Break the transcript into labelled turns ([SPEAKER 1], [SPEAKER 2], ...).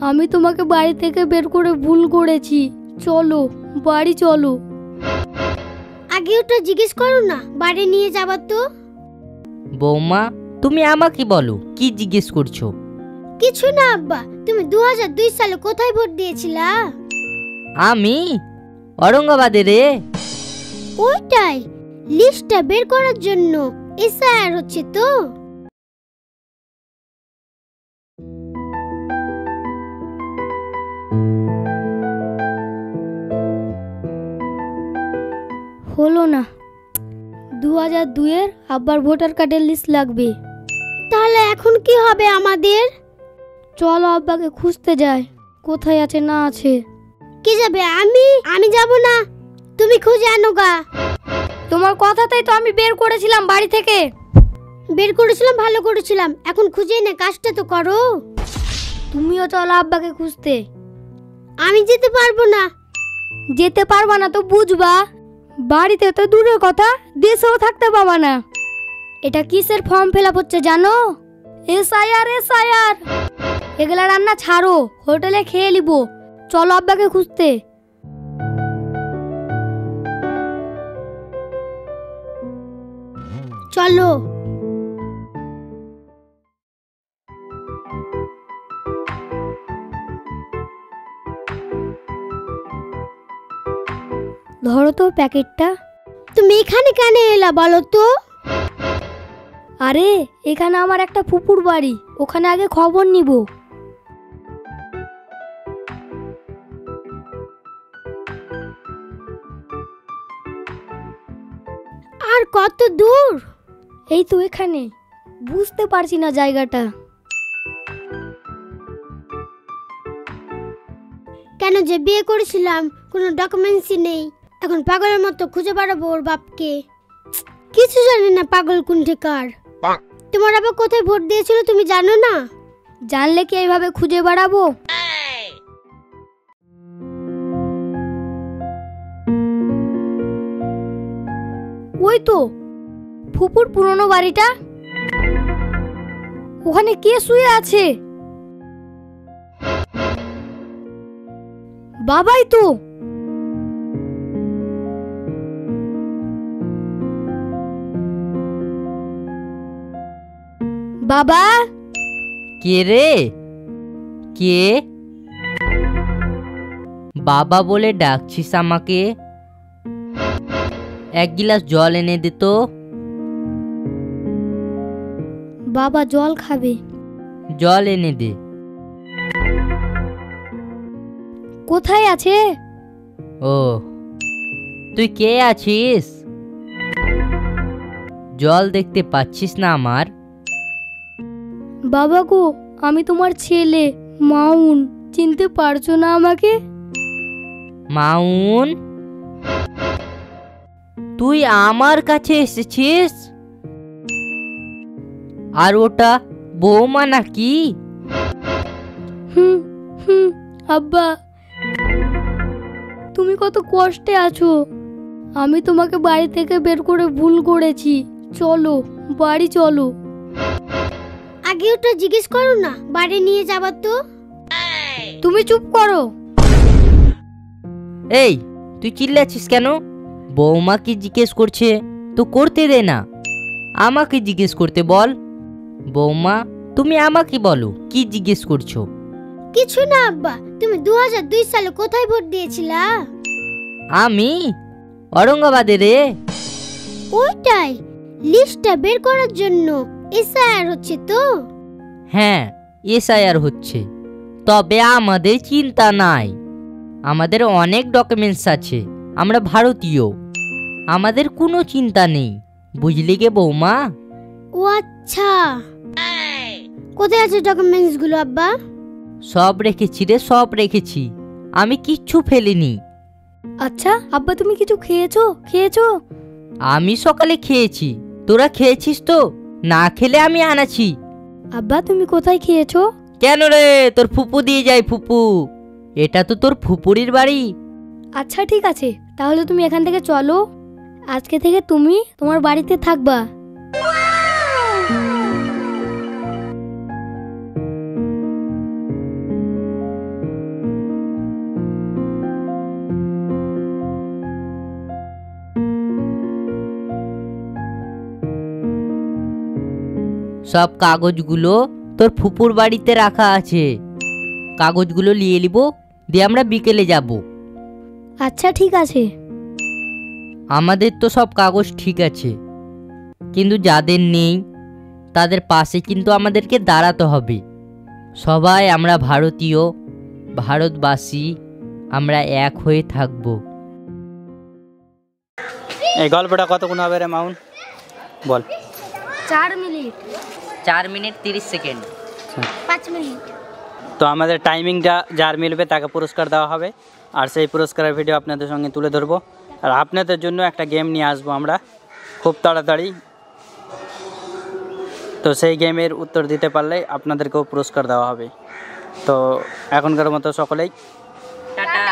[SPEAKER 1] আমি তোমাকে বাড়ি থেকে বের করে ভুল করেছি, চলো বাড়ি চলো।
[SPEAKER 2] আগে ওটা জিজ্ঞেস করো না, বাড়ি নিয়ে যাবার তো।
[SPEAKER 3] বৌমা তুমি আমাকে বলো, কি জিজ্ঞেস করছো?
[SPEAKER 2] কিছু না আব্বা, তুমি 2002 সালে কোথায় ভোট দিয়েছিলা?
[SPEAKER 3] আমি ঔরঙ্গাবাদে রে।
[SPEAKER 2] ওইটাই, লিস্টটা বের করার জন্য এসআইআর হচ্ছে তো।
[SPEAKER 1] হলো না, 2002-এর আব্বার ভোটার কার্ডের লিস্ট লাগবে।
[SPEAKER 2] তাহলে এখন কি হবে আমাদের?
[SPEAKER 1] চলো আব্বাকে খুঁজতে যাই, কোথায় আছে না আছে।
[SPEAKER 2] কে যাবে? আমি যাব না, তুমি খুঁজে আনো গা।
[SPEAKER 1] তোমার কথাতেই তো আমি বের করেছিলাম বাড়ি থেকে।
[SPEAKER 2] বের করেছিলাম, ভালো করেছিলাম, এখন খুঁজে এনে কাজটা তো করো।
[SPEAKER 1] তুমিও চলো আব্বাকে খুঁজতে।
[SPEAKER 2] আমি যেতে পারবো না।
[SPEAKER 1] যেতে পারবা না তো বুঝবা, বাড়িতে তো দূরের কথা, দেশেও থাকতে পাবা না। এটা কিসের ফর্ম ফিল আপ হচ্ছে জানো? এসআইআর। এগুলা রান্না ছাড়ো, হোটেলে খেয়ে নিব। চলো আব্বাকে খুঁজতে।
[SPEAKER 2] চলো।
[SPEAKER 1] ধরো তো প্যাকেটটা।
[SPEAKER 2] তুমি এখানে কেন এলা বলো তো?
[SPEAKER 1] আরে এখানে আমার একটা ফুপুর বাড়ি, ওখানে আগে খবর নিব।
[SPEAKER 2] আর কত দূর?
[SPEAKER 1] এই তো এখানে, বুঝতে পারছি না জায়গাটা।
[SPEAKER 2] কেন যে বিয়ে করেছিলাম, কোনো ডকুমেন্টসই নেই, এখন পাগলের মতো খুঁজে বেড়াবো ওর বাপকে। কিছু জানি না পাগল কোনঠিকার। তোমার বাবা কোথায় ভোট দিয়েছিল তুমি জানো না?
[SPEAKER 1] জানলে কি এইভাবে খুঁজে বেড়াবো? ওই তো ফুপুর পুরনো বাড়িটা, ওখানে কে শুয়ে আছে? বাবাই তো। বাবা।
[SPEAKER 3] কে রে? কে? বাবা বলে ডাকছিস আমাকে? এক গিলাস জল এনে দে তো।
[SPEAKER 1] বাবা জল খাবে।
[SPEAKER 3] জল এনে দে।
[SPEAKER 1] কোথায় আছে?
[SPEAKER 3] ও, তুই কে আছিস? জল দেখতে পাচ্ছিস না আমার?
[SPEAKER 1] বাবা গো, আমি তোমার ছেলে মাউন, চিনতে পারছো না আমাকে?
[SPEAKER 3] মাউন, তুই আমার কাছে এসেছিস? আর ওটা বৌমা নাকি?
[SPEAKER 1] হুম হুম। আব্বা তুমি কত কষ্টে আছো, আমি তোমাকে বাড়ি থেকে বের করে ভুল করেছি, চলো বাড়ি চলো।
[SPEAKER 2] আগে ওটা জিজ্ঞেস করো না, বাড়ি নিয়ে যাবার তো।
[SPEAKER 1] তুমি চুপ করো।
[SPEAKER 3] এই তুই চিল্লাচ্ছিস কেন? বৌমা কি জিজ্ঞেস করছে তো করতে দে না, আমাকে জিজ্ঞেস করতে বল। বৌমা তুমি আমাকে বলো, কি জিজ্ঞেস করছো?
[SPEAKER 2] কিছু না আব্বা, তুমি 2002 সালে কোথায় ভোট দিয়েছিলা?
[SPEAKER 3] আমি ঔরঙ্গাবাদে রে।
[SPEAKER 2] ওইটাই, লিস্টটা বের করার জন্য এসআইআর হচ্ছে তো।
[SPEAKER 3] হ্যাঁ এসআইআর হচ্ছে, তবে আমাদের চিন্তা নাই, আমাদের অনেক ডকুমেন্টস আছে, আমরা ভারতীয়, আমাদের কোনো চিন্তা নেই, বুঝলি গে বৌমা?
[SPEAKER 2] ও আচ্ছা, কোথায় আছে ডকুমেন্টস গুলো আব্বা?
[SPEAKER 3] সব রেখেছি রে, সব রেখেছি, আমি কিচ্ছু ফেলিনি।
[SPEAKER 1] আচ্ছা আব্বা তুমি কিছু খেয়েছো?
[SPEAKER 3] আমি সকালে খেয়েছি, তোরা খেয়েছিস তো? না খেলে আমি আনাছি।
[SPEAKER 1] আব্বা তুমি কোথায় খেয়েছো?
[SPEAKER 3] কেন রে, তোর ফুপু দিয়ে যায়, ফুপু, এটা তো তোর ফুপুরির বাড়ি।
[SPEAKER 1] আচ্ছা ঠিক আছে, তাহলে তুমি এখান থেকে চলো, আজকে থেকে তুমি তোমার বাড়িতে থাকবা।
[SPEAKER 3] সব কাগজগুলো তোর ফুপুর বাড়িতে রাখা আছে। কাগজগুলো নিয়ে নিব, দিয়ে আমরা বিকেলে যাব।
[SPEAKER 1] আচ্ছা ঠিক আছে।
[SPEAKER 3] আমাদের তো সব কাগজ ঠিক আছে, কিন্তু যাদের নেই তাদের পাশে কিন্তু আমাদেরকে দাঁড়াতে হবে। সবাই আমরা ভারতীয়, ভারতবাসী, আমরা এক হয়ে থাকব।
[SPEAKER 4] এই গল্পটা কতক্ষণ হবে রে মাউন, বল।
[SPEAKER 1] 4 মিনিট।
[SPEAKER 3] 4 minute 30 second.
[SPEAKER 1] 5 মিনিট।
[SPEAKER 4] তো আমাদের টাইমিংটা যার মিলবে তাকে পুরস্কার দেওয়া হবে, আর সেই পুরস্কারের ভিডিও আপনাদের সঙ্গে তুলে ধরবো। আর আপনাদের জন্য একটা গেম নিয়ে আসবো আমরা খুব তাড়াতাড়ি। তো সেই গেমের উত্তর দিতে পারলে আপনাদেরকেও পুরস্কার দেওয়া হবে। তো এখনকার মতো সকলেই
[SPEAKER 3] টাটা।